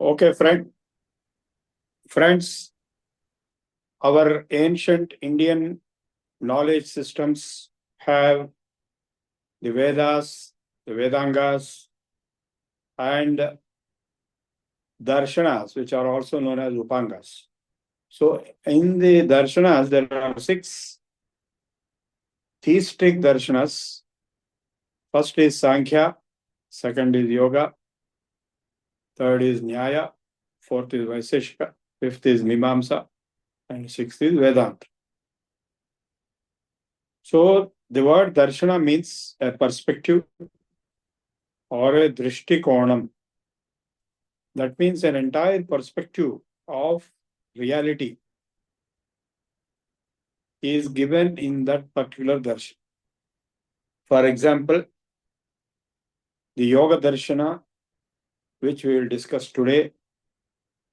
Okay, friends, our ancient Indian knowledge systems have the Vedas, the Vedangas, and darshanas, which are also known as Upangas. So, in the darshanas, there are 6 theistic darshanas. First is Sankhya, second is Yoga, third is Nyaya, fourth is Vaiseshika, fifth is Mimamsa, and sixth is Vedanta. So, the word darshana means a perspective or a drishtikonam. That means an entire perspective of reality is given in that particular darshan. For example, the Yoga Darshana, which we will discuss today,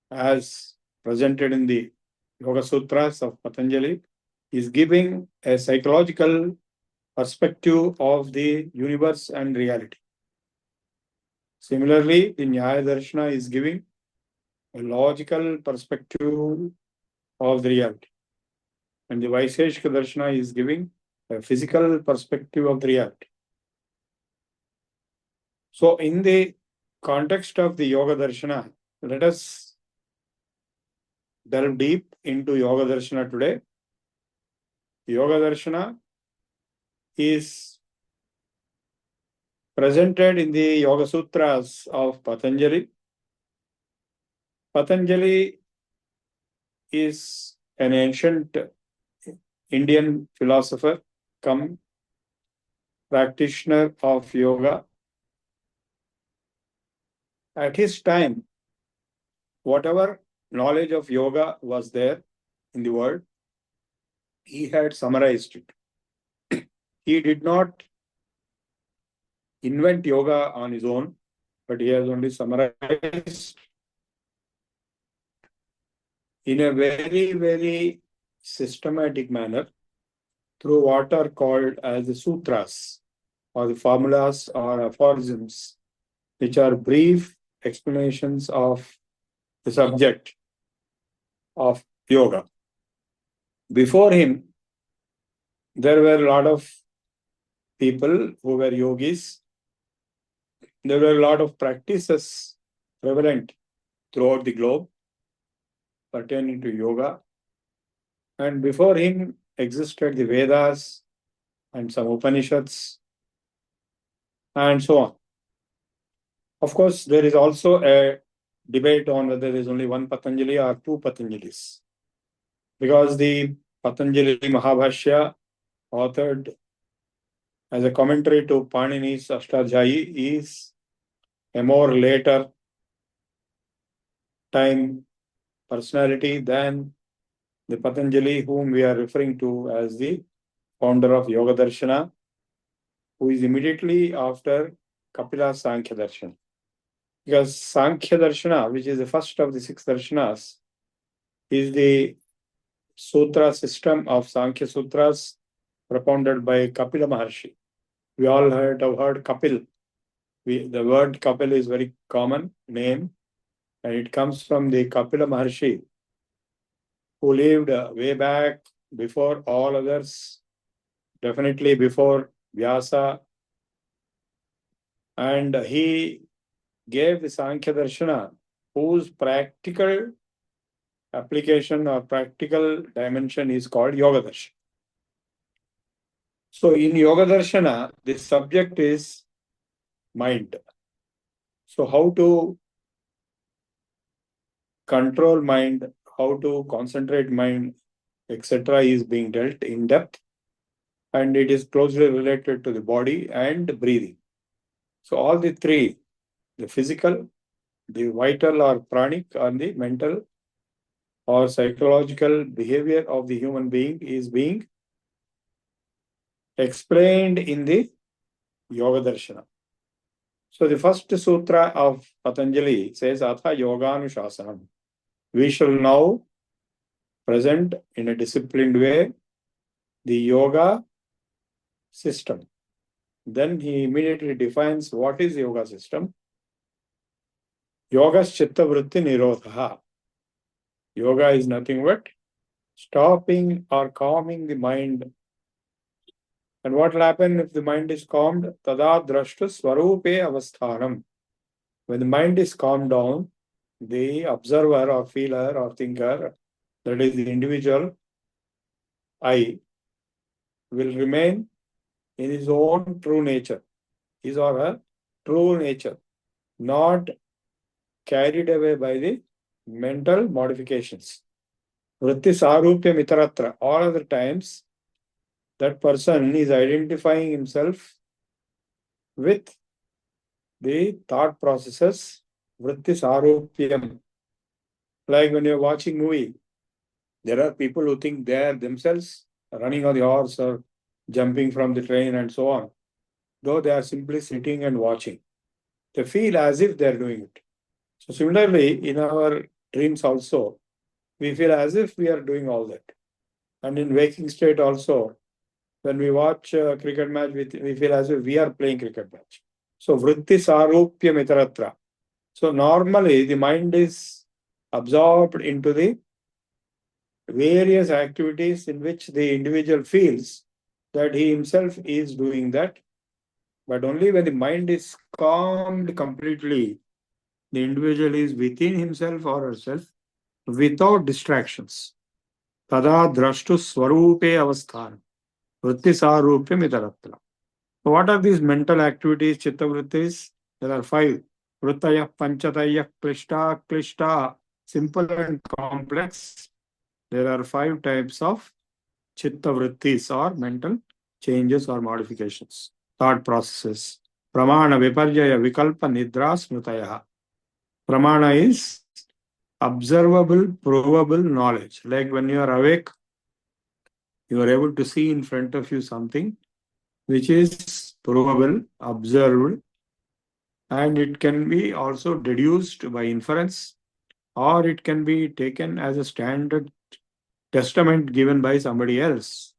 as presented in the Yoga Sutras of Patanjali, is giving a psychological perspective of the universe and reality. Similarly, the Nyaya Darshana is giving a logical perspective of the reality. And the Vaiseshika Darshana is giving a physical perspective of the reality. So, in the context of the Yoga Darshana, let us delve deep into Yoga Darshana today. Yoga Darshana is presented in the Yoga Sutras of Patanjali. Patanjali is an ancient Indian philosopher come practitioner of yoga. At his time, whatever knowledge of yoga was there in the world, he had summarized it. He did not invent yoga on his own, but he has only summarized in a very, very systematic manner through what are called as the sutras or the formulas or aphorisms, which are brief explanations of the subject of yoga. Before him, there were a lot of people who were yogis. There were a lot of practices prevalent throughout the globe pertaining to yoga. And before him existed the Vedas and some Upanishads and so on. Of course, there is also a debate on whether there is only one Patanjali or 2 Patanjalis. Because the Patanjali Mahabhashya, authored as a commentary to Panini's Ashtadhyayi, is a more later time personality than the Patanjali whom we are referring to as the founder of Yoga Darshana, who is immediately after Kapila Sankhya Darshana. Because Sankhya Darshana, which is the first of the 6 darshanas, is the sutra system of Sankhya Sutras propounded by Kapila Maharshi. We all have heard Kapil. The word Kapil is very common name, and it comes from the Kapila Maharshi, who lived way back before all others, definitely before Vyasa, and he gave the Sankhya Darshana, whose practical application or practical dimension is called Yoga Darshana. So in Yoga Darshana, the subject is mind. So how to control mind, how to concentrate mind, etc. is being dealt in depth, and it is closely related to the body and breathing. So all the 3, the physical, the vital or pranic, and the mental or psychological behavior of the human being is being explained in the Yoga Darshana. So the first sutra of Patanjali says, Atha Yoganushasana. We shall now present in a disciplined way the yoga system. Then he immediately defines what is yoga system. Yoga's chitta vritti nirodha. Yoga is nothing but stopping or calming the mind. And what will happen if the mind is calmed? Tada drashtu swarupe avasthanam. When the mind is calmed down, the observer or feeler or thinker, that is the individual I, will remain in his own true nature, his or her true nature, not carried away by the mental modifications. Vritti sarupya mitaratra. All other times, that person is identifying himself with the thought processes. Vritti sarupyam. Like when you're watching movie, there are people who think they are themselves running on the horse or jumping from the train and so on, though they are simply sitting and watching. They feel as if they are doing it. So similarly, in our dreams also, we feel as if we are doing all that. And in waking state also, when we watch a cricket match, we feel as if we are playing cricket match. So vritti sarupya mitaratra. So normally the mind is absorbed into the various activities in which the individual feels that he himself is doing that. But only when the mind is calmed completely, the individual is within himself or herself without distractions. Tada drashtu swarupe avasthan. Vritti sarupya mitaratra. So what are these mental activities, chitta vrittis? There are five. Vrittaya, panchataya, klishta, klishta. Simple and complex. There are five types of chitta vrittis or mental changes or modifications, thought processes. Pramana, viparjaya, vikalpa, nidra, smritaya. Pramana is observable, provable knowledge. Like when you are awake, you are able to see in front of you something which is provable, observed, and it can be also deduced by inference, or it can be taken as a standard testament given by somebody else.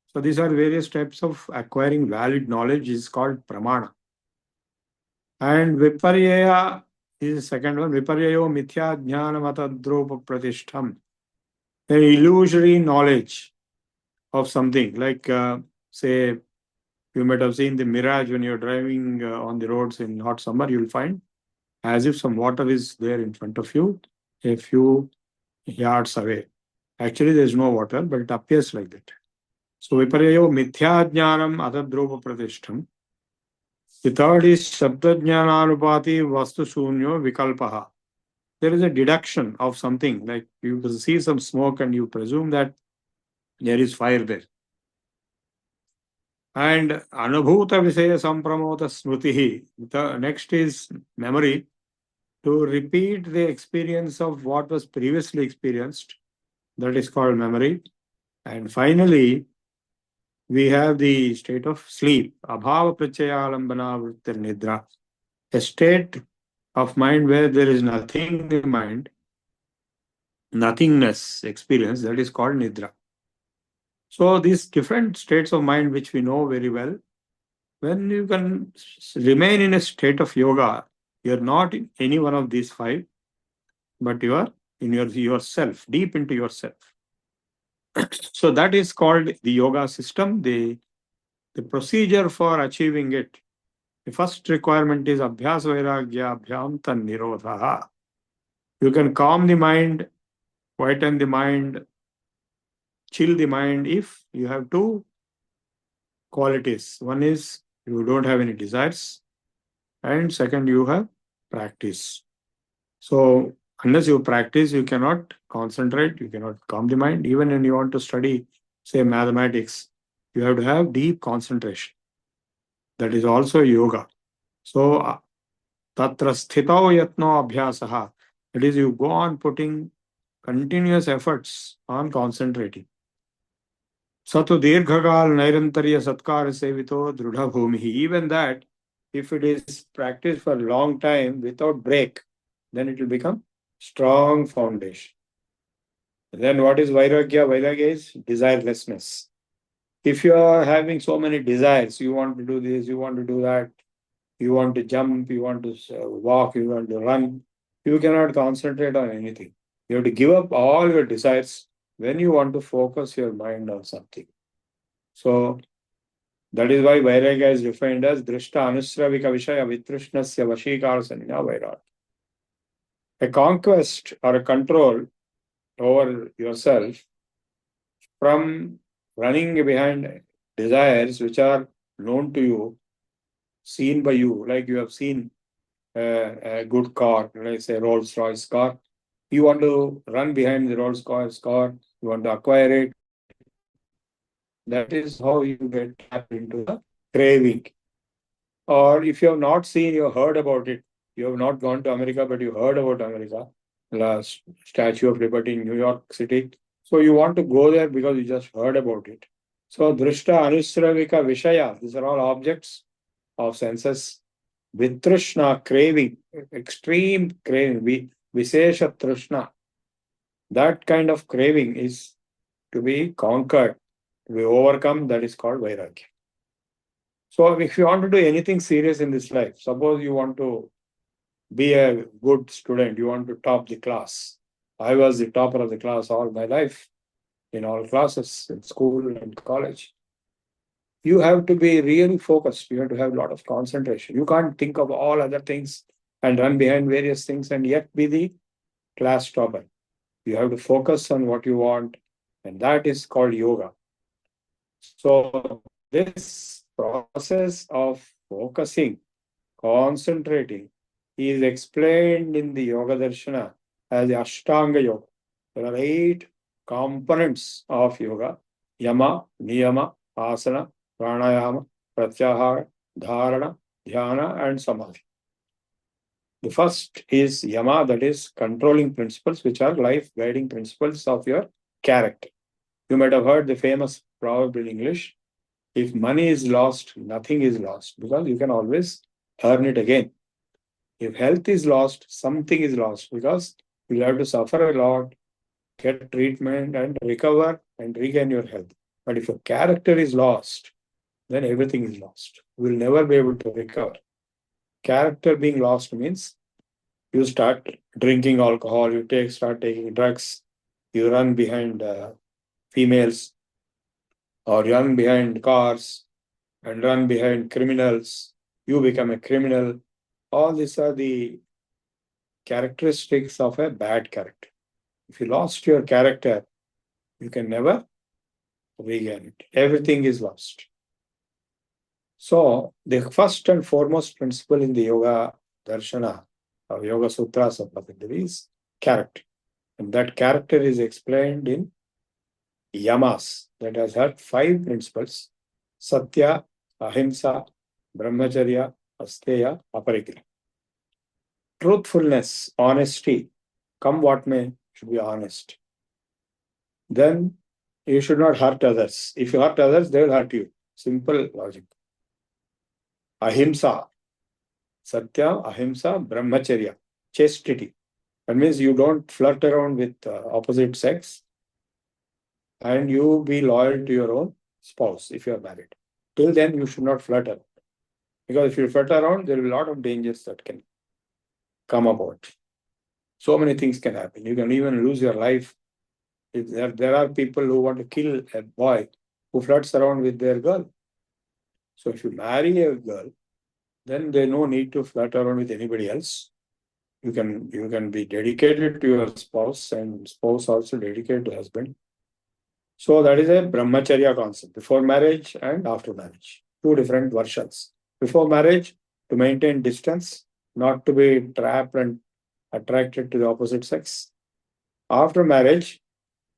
So these are various types of acquiring valid knowledge is called pramana. And viparyaya is the second one. Viparyayo mithya jnana matadropa pratishtham. An illusory knowledge of something like, say, you might have seen the mirage when you're driving on the roads in hot summer, you'll find as if some water is there in front of you a few yards away. Actually, there's no water, but it appears like that. So, viparyayo mithya jnanam atadropa pratishtham. The third is Shabdajnananupati Vastu Shunyo Vikalpaha. There is a deduction of something, like you see some smoke and you presume that there is fire there. And Anubhuta Visaya Sampramota Smritihi. The next is memory, to repeat the experience of what was previously experienced. That is called memory. And finally, we have the state of sleep. Abhava Prachayalambana Vrittir Nidra. A state of mind where there is nothing in the mind, nothingness experience, that is called nidra. So these different states of mind which we know very well, when you can remain in a state of yoga, you are not in any one of these five, but you are in yourself, deep into yourself. So that is called the yoga system, the procedure for achieving it. The first requirement is abhyas vairagya abhyam tan nirodha. You can calm the mind, quieten the mind, chill the mind if you have two qualities. One is you don't have any desires, and second, you have practice. So, unless you practice, you cannot concentrate, you cannot calm the mind. Even when you want to study, say, mathematics, you have to have deep concentration. That is also yoga. So, tatra sthitau yatno abhyasaha. That is, you go on putting continuous efforts on concentrating. Satu dirghagal nairantarya satkar sevito drudha bhumi. Even that, if it is practiced for a long time without break, then it will become strong foundation. Then what is vairagya? Vairagya is desirelessness. If you are having so many desires, you want to do this, you want to do that, you want to jump, you want to walk, you want to run, you cannot concentrate on anything. You have to give up all your desires when you want to focus your mind on something. So that is why Vairagya is defined as Drishta Anusravika Vishaya Vitrishnasya Vashikara Sanina Vairagya. A conquest or a control over yourself from running behind desires which are known to you, seen by you, like you have seen a good car, let's say Rolls Royce car. You want to run behind the Rolls Royce car, you want to acquire it. That is how you get trapped into the craving. Or if you have not seen, you have heard about it. You have not gone to America, but you heard about America, the Statue of Liberty in New York City. So you want to go there because you just heard about it. So Drishta Anusravika Vishaya, these are all objects of senses. Vitrishna, craving, extreme craving, Visesha Trishna. That kind of craving is to be conquered, to be overcome. That is called Vairagya. So if you want to do anything serious in this life, suppose you want to be a good student, you want to top the class. I was the topper of the class all my life, in all classes, in school and college. You have to be really focused. You have to have a lot of concentration. You can't think of all other things and run behind various things and yet be the class topper. You have to focus on what you want, and that is called yoga. So this process of focusing, concentrating, is explained in the Yoga Darshana as the Ashtanga Yoga. There are 8 components of yoga: Yama, Niyama, Asana, Pranayama, Pratyahara, Dharana, Dhyana, and Samadhi. The first is Yama, that is controlling principles, which are life guiding principles of your character. You might have heard the famous proverb in English: if money is lost, nothing is lost, because you can always earn it again. If health is lost, something is lost, because you'll have to suffer a lot, get treatment, and recover and regain your health. But if your character is lost, then everything is lost. You will never be able to recover. Character being lost means you start drinking alcohol, you start taking drugs, you run behind females, or run behind cars, and run behind criminals. You become a criminal. All these are the characteristics of a bad character. If you lost your character, you can never regain it. Everything is lost. So, the first and foremost principle in the Yoga Darshana or Yoga Sutras of Patanjali is character. And that character is explained in Yamas, that has had 5 principles: Satya, Ahimsa, Brahmacharya, Asteya, Aparigraha. Truthfulness, honesty, come what may, should be honest. Then you should not hurt others. If you hurt others, they will hurt you. Simple logic. Ahimsa, Satya, Ahimsa, Brahmacharya, chastity. That means you don't flirt around with opposite sex, and you be loyal to your own spouse if you are married. Till then, you should not flirt around. Because if you flirt around, there will be a lot of dangers that can come about. So many things can happen. You can even lose your life. There are people who want to kill a boy who flirts around with their girl. So if you marry a girl, then there's no need to flirt around with anybody else. You can be dedicated to your spouse, and spouse also dedicated to husband. So that is a brahmacharya concept, before marriage and after marriage. 2 different versions. Before marriage, to maintain distance, not to be trapped and attracted to the opposite sex. After marriage,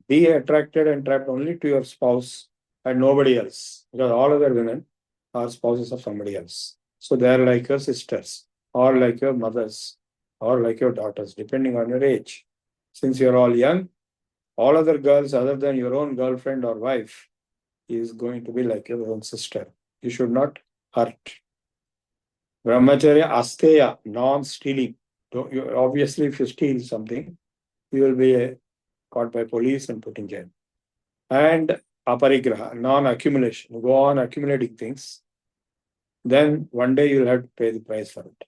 be attracted and trapped only to your spouse and nobody else, because all other women are spouses of somebody else. So they are like your sisters, or like your mothers, or like your daughters, depending on your age. Since you're all young, all other girls other than your own girlfriend or wife is going to be like your own sister. You should not hurt. Brahmacharya, asteya, non-stealing. Obviously, if you steal something, you will be caught by police and put in jail. And aparigraha, non-accumulation. You go on accumulating things, then one day you'll have to pay the price for it.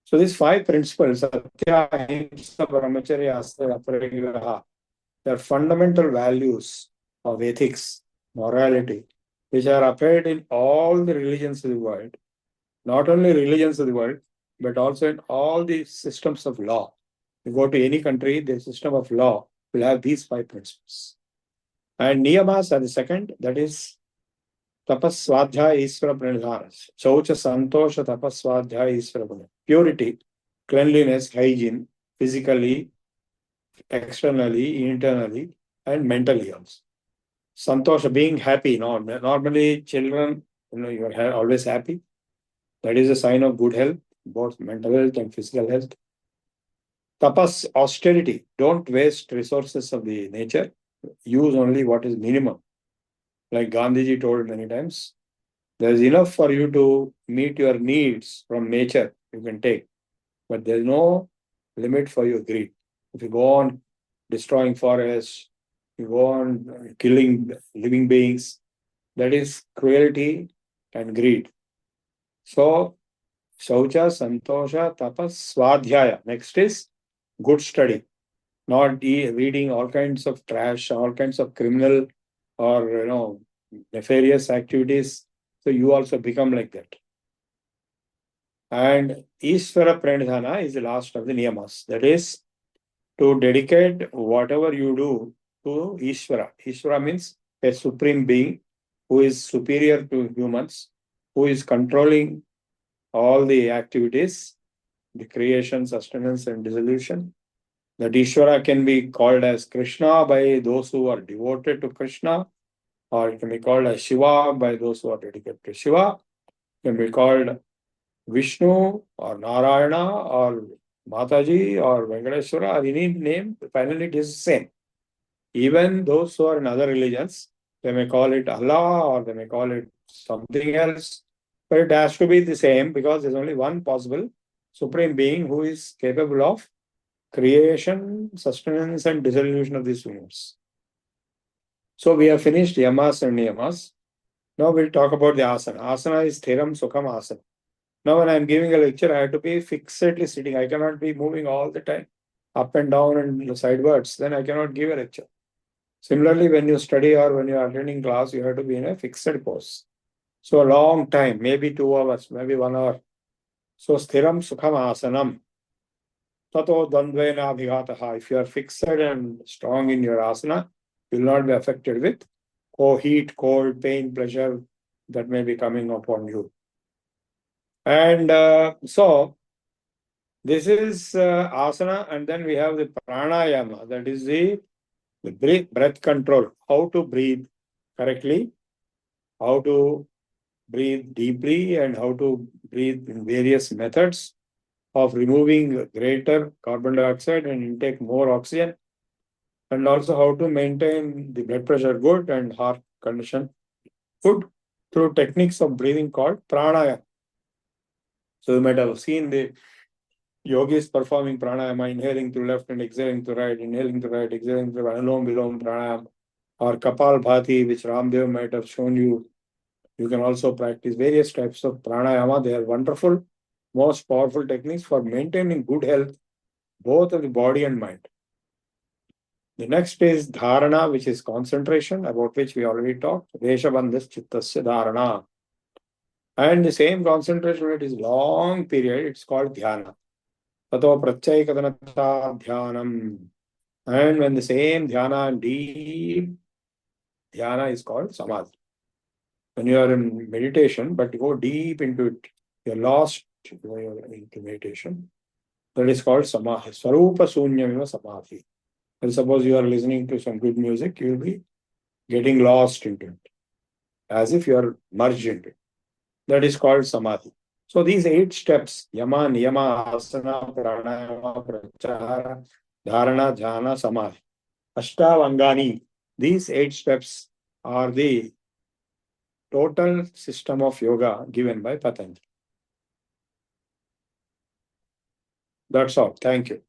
So these 5 principles, Satya, Ahimsa, Brahmacharya, Astra, Aparigraha, they are fundamental values of ethics, morality, which are applied in all the religions of the world. Not only religions of the world, but also in all the systems of law. You go to any country, the system of law will have these 5 principles. And niyamas are the second, that is tapas, swadhyaya, isvara, pranidhana. Shaucha, santosha, tapas, swadhyaya, isvara, pranidhana. Purity, cleanliness, hygiene, physically, externally, internally, and mentally also. Santosha, being happy. Normally, children, you're always happy. That is a sign of good health, both mental health and physical health. Tapas, austerity. Don't waste resources of the nature. Use only what is minimum. Like Gandhiji told many times, there is enough for you to meet your needs from nature, you can take. But there is no limit for your greed. If you go on destroying forests, you go on killing living beings, that is cruelty and greed. So, Shaucha, Santosha, Tapas, Swadhyaya. Next is good study, not reading all kinds of trash, all kinds of criminal or nefarious activities. So you also become like that. And Ishvara Pranidhana is the last of the niyamas. That is to dedicate whatever you do to Ishvara. Ishvara means a supreme being who is superior to humans, who is controlling all the activities, the creation, sustenance, and dissolution. That Ishvara can be called as Krishna by those who are devoted to Krishna, or it can be called as Shiva by those who are dedicated to Shiva. It can be called Vishnu or Narayana or Mataji or Venkateshwara or any name. Finally, it is the same. Even those who are in other religions, they may call it Allah or they may call it something else, but it has to be the same because there's only one possible supreme being who is capable of creation, sustenance, and dissolution of this universe. So we have finished yamas and niyamas. Now we'll talk about the asana. Asana is Thiram Sukham Asana. Now when I'm giving a lecture, I have to be fixedly sitting. I cannot be moving all the time, up and down and sidewards. Then I cannot give a lecture. Similarly, when you study or when you are attending class, you have to be in a fixed pose. So a long time, maybe 2 hours, maybe 1 hour. So Sthiram Sukham Asanam. Tato Dandvena Abhigataha. If you are fixed and strong in your asana, you will not be affected with heat, cold, pain, pleasure that may be coming upon you. And so this is asana, and then we have the pranayama, that is the breath control, how to breathe correctly, how to breathe deeply, and how to breathe in various methods of removing greater carbon dioxide and intake more oxygen, and also how to maintain the blood pressure good and heart condition good through techniques of breathing called pranayama. So you might have seen the yogis performing pranayama, inhaling to left and exhaling to right, inhaling to right, exhaling to right, Anulom Vilom pranayama, or Kapal Bhati, which Ramdev might have shown you. You can also practice various types of pranayama. They are wonderful, most powerful techniques for maintaining good health, both of the body and mind. The next is dharana, which is concentration, about which we already talked. Veshabandhas chittasya dharana. And the same concentration, it is long period, it's called dhyana. Tato pratyayikadanata dhyanam. And when the same dhyana, deep dhyana is called samadhi. When you are in meditation, but you go deep into it, you're lost into meditation. That is called samadhi. Swarupa sunyamiva samadhi. And suppose you are listening to some good music, you will be getting lost into it, as if you are merged into it. That is called samadhi. So these 8 steps, yama, niyama, asana, pranayama, pratyahara, dharana, jhana, samadhi, ashtavangani. These 8 steps are the total system of yoga given by Patanjali. That's all. Thank you.